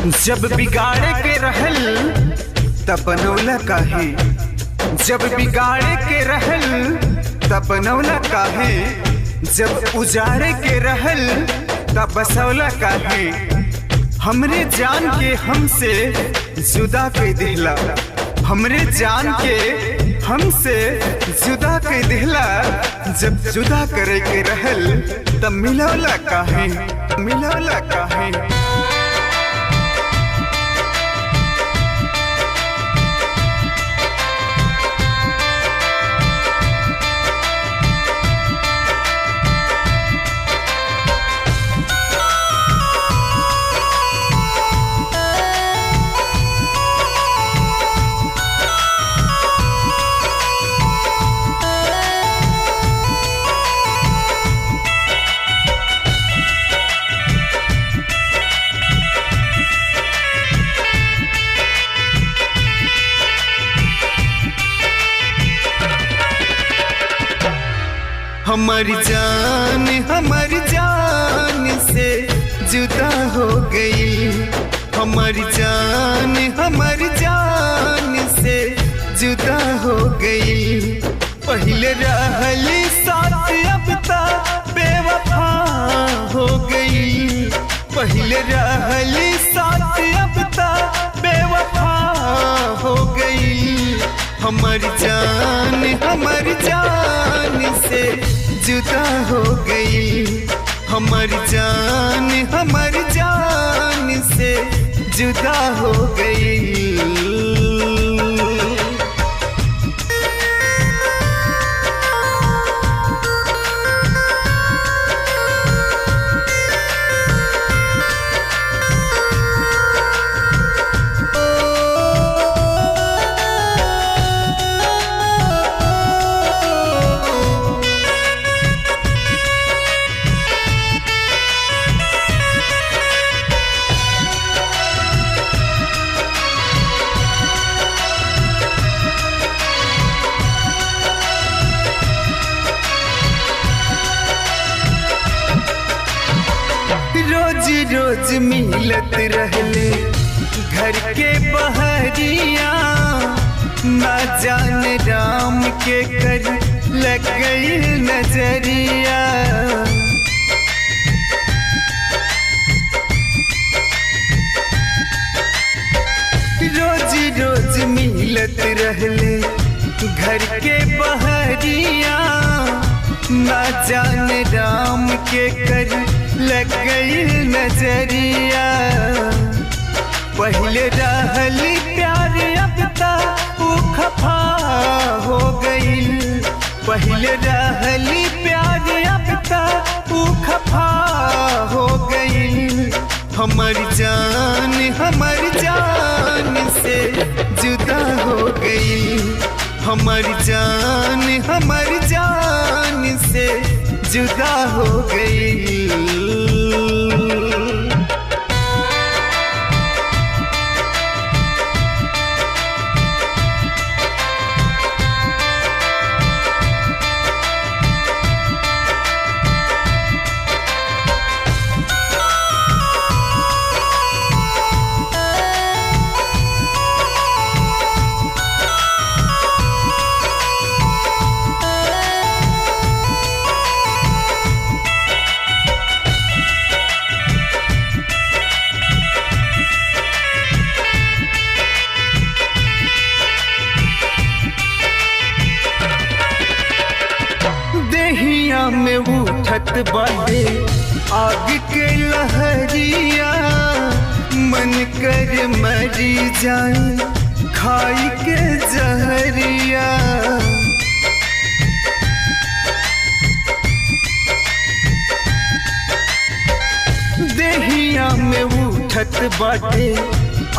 जब बिगाड़े के रहल तब बनौला काहे, जब बिगाड़े के रहल तब बनौला काहे, जब उजाड़े के रहल तब बसौला काहे। हमरे जान के हमसे जुदा कर दिहला, हमरे जान के हमसे जुदा कर दिहला। जब जुदा करे के रहल तब मिलौला काहे, मिलौला काहे। हमारी जान से जुदा हो गई, हमारी जान से जुदा हो गई। पहले रहली साथ अब ता बेवफा हो गई, पहले रहली साथ अब ता बेवफा हो गई। हमारी जान से जुदा हो गई, हमारी जान से जुदा हो गई। रोज मिलत रहले घर के बहरिया, ना जाने राम के कर लग गई नजरिया। रोज मिलत रहले घर के बहरिया, ना जाने राम के कर लग गई नजरिया। पहले रहली प्यार अब ता ऊ खफा हो गई, पहले रहली प्यार अब ता ऊ खफा हो गई। हमारी जान से जुदा हो गई, हमारी जान से जुदा हो गई। देहिया में उठत बाटे आग के लहरिया, मन कर मरी जाए खाई के जहरिया। देहिया में उठत बाटे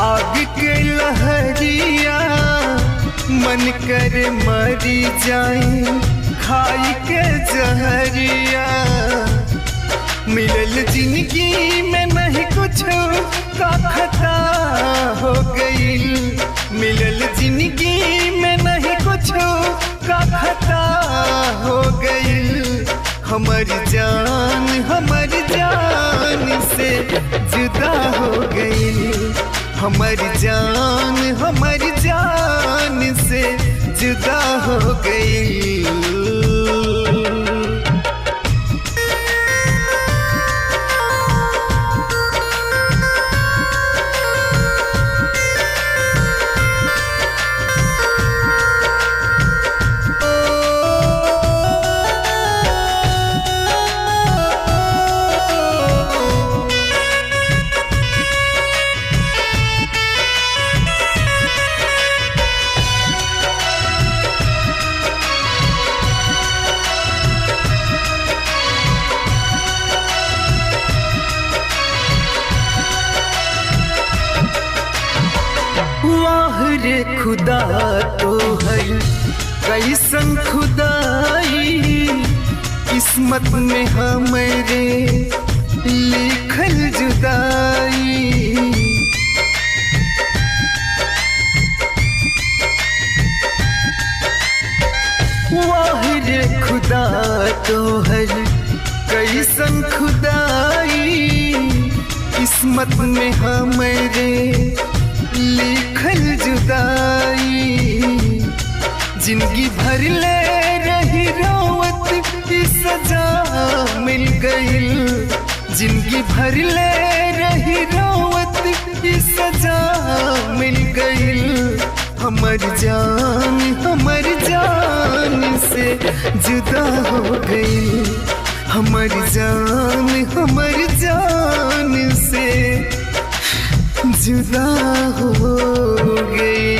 आग के लहरिया, मन कर मरी जाए खाई के जहरिया। मिलल जिंदगी में नहीं कुछ का खता हो गई, मिलल जिंदगी में नहीं कुछ का खता हो गई। हमारी जान से जुदा हो गई। हमारी जान से जुदा हो गई। वाह रे खुदा तो है कैसन खुदाई, किस्मत में हमारे लिखल जुदाई। वाह रे खुदा तो है कैसन खुदाई, किस्मत में हमारे लिखल जुदाई। जिंदगी भर ले रही रोवत की सजा मिल गई, जिंदगी भर ले रही रोवत की सजा मिल गई। हमारी जान से जुदा हो गई, हमारी जान से जुदा हो गई।